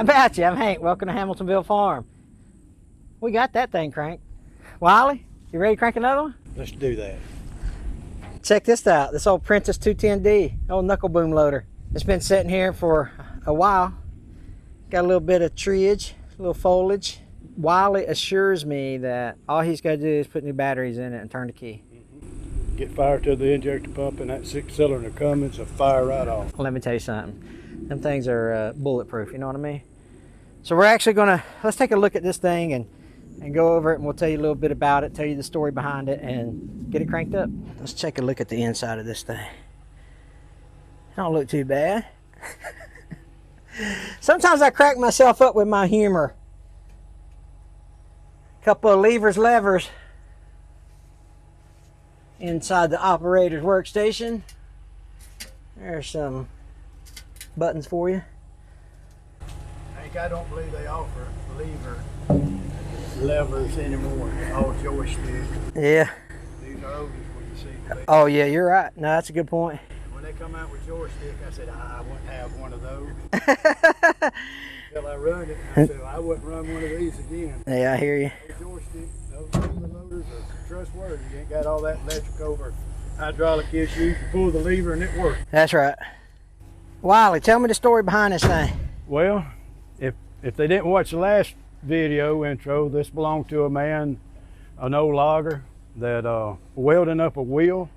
How about you? I'm Hank. Welcome to Hamiltonville Farm. We got that thing cranked. Wiley, you ready to crank another one? Let's do that. Check this out. This old Prentice 210D, old knuckle boom loader. It's been sitting here for a while. Got a little bit of treeage, a little foliage. Wiley assures me that all he's got to do is put new batteries in it and turn the key. Get fire to the injector pump and that 6-cylinder Cummins will fire right off. Let me tell you something. Them things are bulletproof, you know what I mean? So we're actually gonna, let's take a look at this thing and go over it, and we'll tell you a little bit about it, tell you the story behind it, and get it cranked up. Let's take a look at the inside of this thing. Don't look too bad. Sometimes I crack myself up with my humor. Couple of levers inside the operator's workstation. There's some buttons for you. Hank, I don't believe they offer levers anymore. They're all joystick. Yeah. These are oldest when you see them. Oh yeah, you're right. No, that's a good point. When they come out with joystick, I said, I wouldn't have one of those. Until I run it, I said, I wouldn't run one of these again. Yeah, I hear you. Those joystick, those lever loaders are trustworthy. You ain't got all that electric over hydraulic issues. You pull the lever and it works. That's right. Wiley, tell me the story behind this thing. Well, if they didn't watch the last video intro, this belonged to a man, an old logger, that welding up a wheel,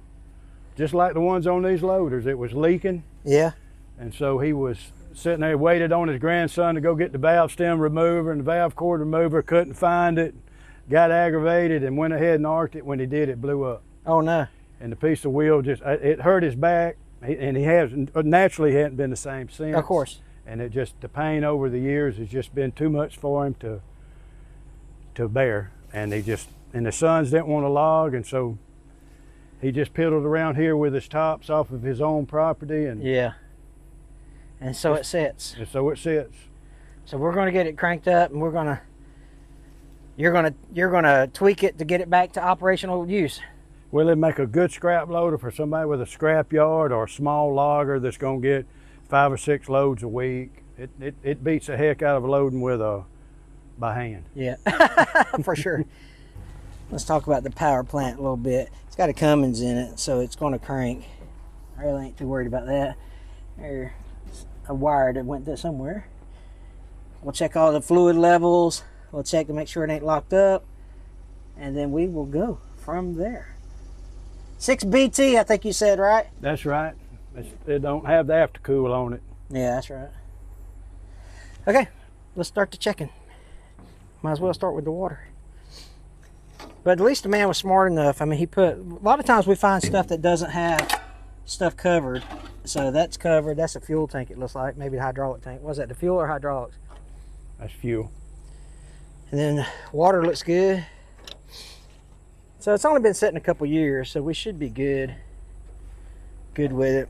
just like the ones on these loaders. It was leaking. Yeah. And so he was sitting there, waited on his grandson to go get the valve stem remover and the valve cord remover, couldn't find it, got aggravated and went ahead and arced it. When he did, it blew up. Oh no. And the piece of wheel just, it hurt his back, and he has, naturally hadn't been the same since. Of course. And it just, the pain over the years has just been too much for him to bear. And and the sons didn't want to log, and so he just piddled around here with his tops off of his own property. And yeah. And so it sits. And so it sits. So we're going to get it cranked up, and you're gonna tweak it to get it back to operational use. Well, it'd make a good scrap loader for somebody with a scrap yard or a small logger that's going to get 5 or 6 loads a week. It beats the heck out of loading with by hand. Yeah, for sure. Let's talk about the power plant a little bit. It's got a Cummins in it, so it's going to crank. I really ain't too worried about that. There's a wire that went there somewhere. We'll check all the fluid levels. We'll check to make sure it ain't locked up, and then we will go from there. 6BT, I think you said, right? That's right. It don't have the aftercool on it. Yeah, that's right. Okay, let's start the checking. Might as well start with the water. But at least the man was smart enough. I mean, he put, a lot of times we find stuff that doesn't have stuff covered. So that's covered. That's a fuel tank, it looks like. Maybe the hydraulic tank. Was that the fuel or hydraulics? That's fuel. And then water looks good. So it's only been sitting a couple years, so we should be good with it.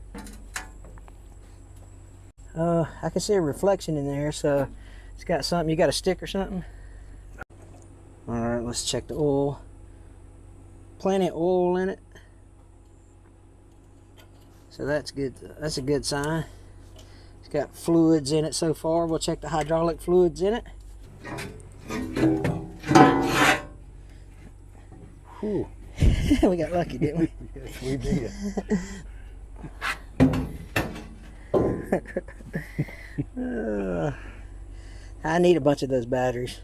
I can see a reflection in there, so it's got something. You got a stick or something? All right, let's check the oil. Plenty of oil in it, so that's good. That's a good sign. It's got fluids in it so far. We'll check the hydraulic fluids in it. Whew. We got lucky, didn't we? Yes, we did. I need a bunch of those batteries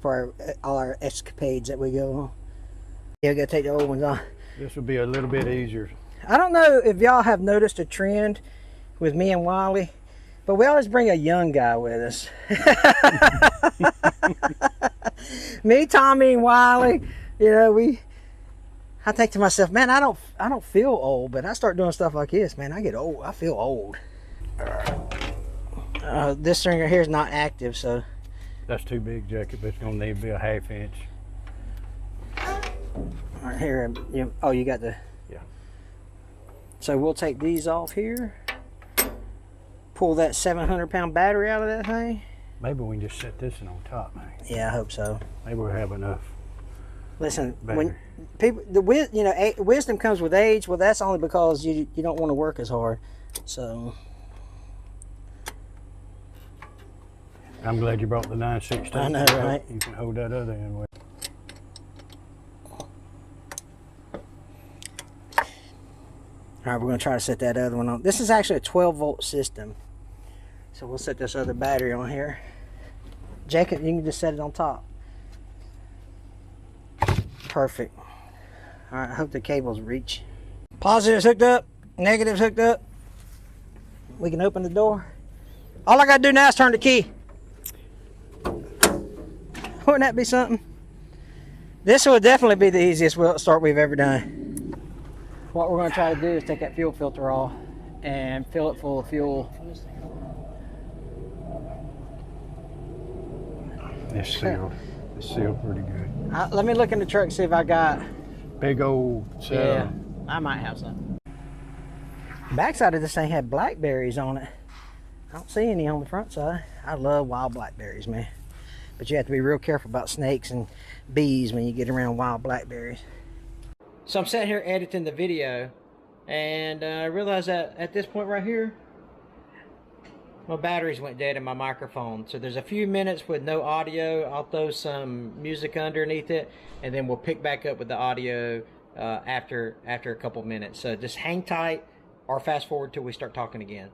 for all our escapades that we go on. Yeah, we gotta take the old ones off. This will be a little bit easier. I don't know if y'all have noticed a trend with me and Wiley, but we always bring a young guy with us. Me, Tommy, and Wiley, you know, I think to myself, man, I don't feel old, but I start doing stuff like this, man, I get old. I feel old. This string right here is not active, so That's too big, Jacob. It's gonna need to be a 1/2 inch. right here. You got the, yeah. So we'll take these off here, pull that 700-pound battery out of that thing. Maybe we can just set this in on top, man. Yeah, I hope so. Maybe we'll have enough. Listen, battery. when people, wisdom comes with age. Well, that's only because you don't want to work as hard. So I'm glad you brought the 9/16. I know, right? You can hold that other end with. All right, we're gonna try to set that other one on. This is actually a 12-volt system. So we'll set this other battery on here. Jacob, you can just set it on top. Perfect. All right, I hope the cables reach. Positive's hooked up, negative's hooked up. We can open the door. All I gotta do now is turn the key. Wouldn't that be something? This will definitely be the easiest start we've ever done. What we're gonna try to do is take that fuel filter off and fill it full of fuel. It's sealed. It's sealed pretty good. Let me look in the truck and see if I got. Big old cell. Yeah, I might have some. Backside of this thing had blackberries on it. I don't see any on the front side. I love wild blackberries, man. But you have to be real careful about snakes and bees when you get around wild blackberries. So I'm sitting here editing the video, and I realized that at this point right here, my batteries went dead in my microphone. So there's a few minutes with no audio. I'll throw some music underneath it, and then we'll pick back up with the audio after a couple minutes. So just hang tight or fast forward till we start talking again.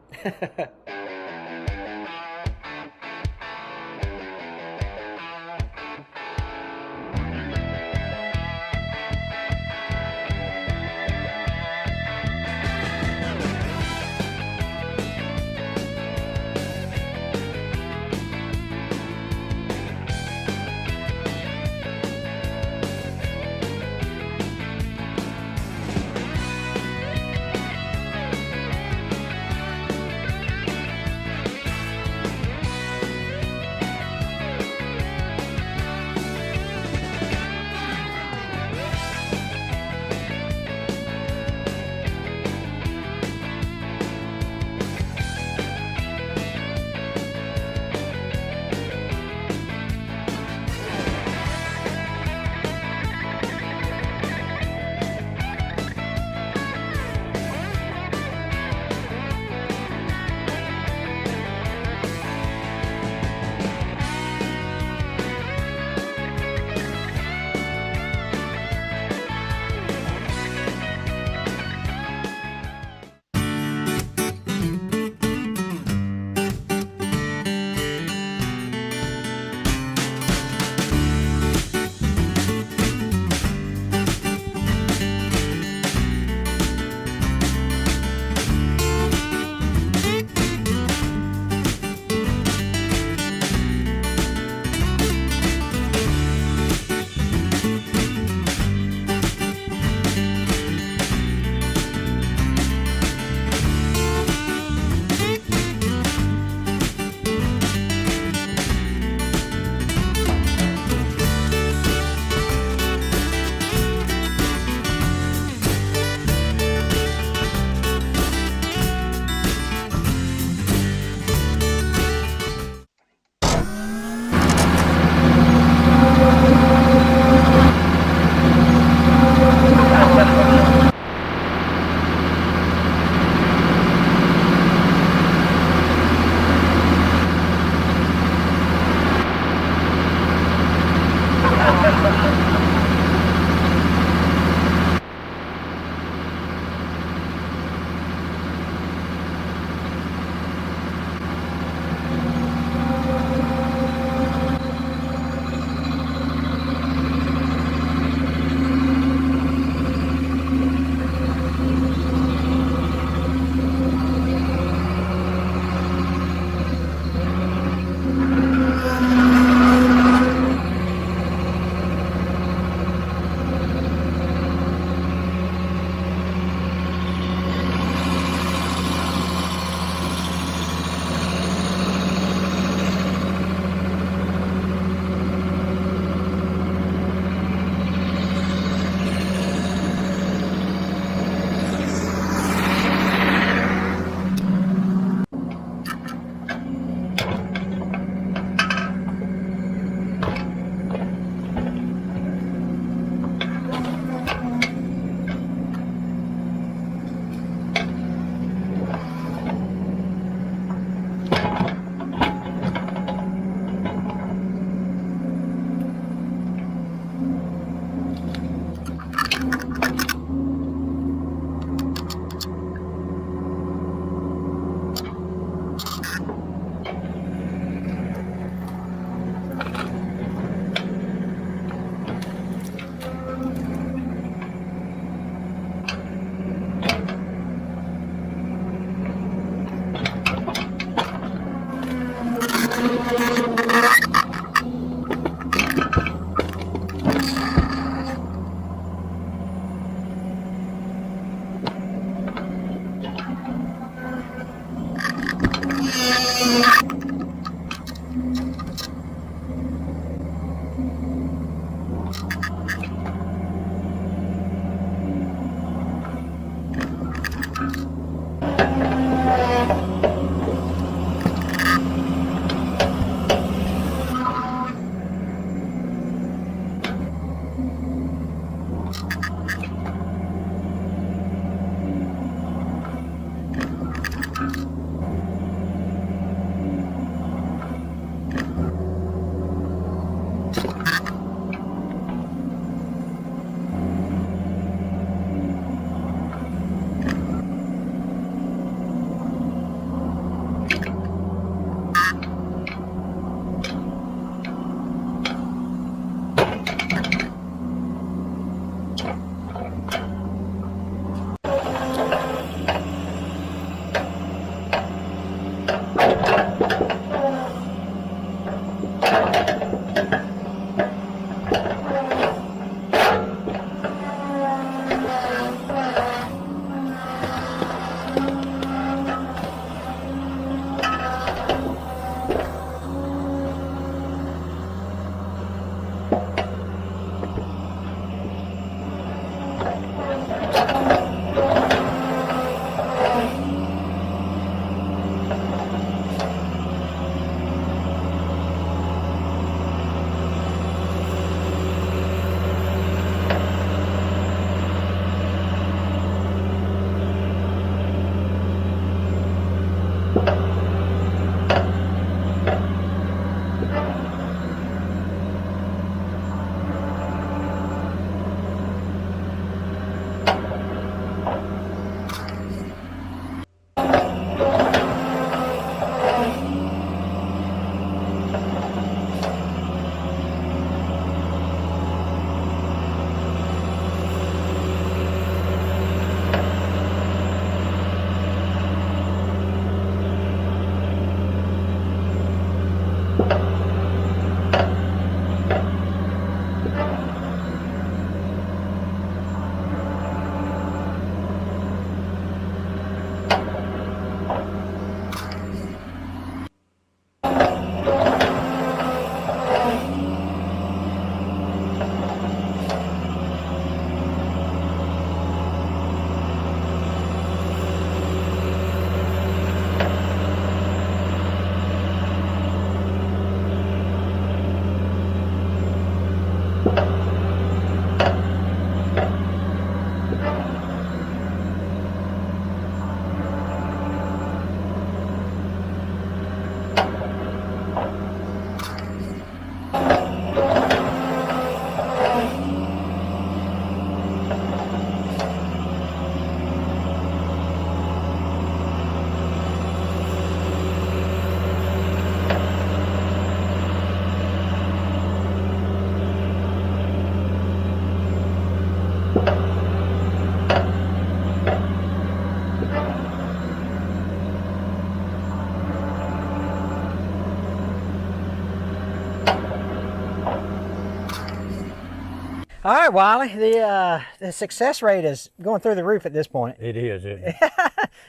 All right, Wiley, the success rate is going through the roof at this point. It is, isn't it?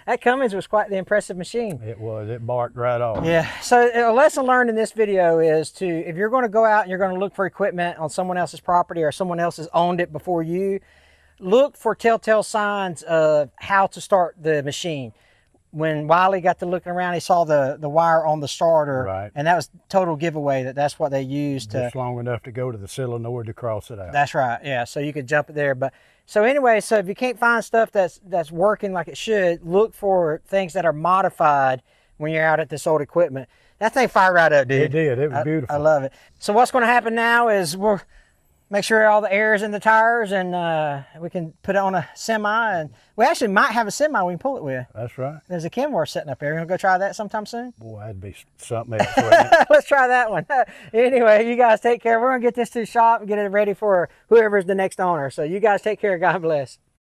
That Cummins was quite the impressive machine. It was. It barked right off. Yeah, so a lesson learned in this video is to, if you're going to go out and you're going to look for equipment on someone else's property or someone else has owned it before you, look for telltale signs of how to start the machine. When Wiley got to looking around, he saw the wire on the starter, right, and that was total giveaway that's what they used just long enough to go to the solenoid to cross it out. That's right, yeah, so you could jump it there. But so anyway, so if you can't find stuff that's working like it should, look for things that are modified when you're out at this old equipment. That thing fired right up, dude. It did. It was beautiful. I love it. So what's going to happen now is we'll make sure all the air is in the tires, and we can put it on a semi, and we actually might have a semi we can pull it with. That's right. There's a Kenworth sitting up there. You want to go try that sometime soon? Boy, that'd be something else, wouldn't it? Let's try that one. Anyway, you guys take care. We're going to get this to the shop and get it ready for whoever's the next owner. So you guys take care. God bless.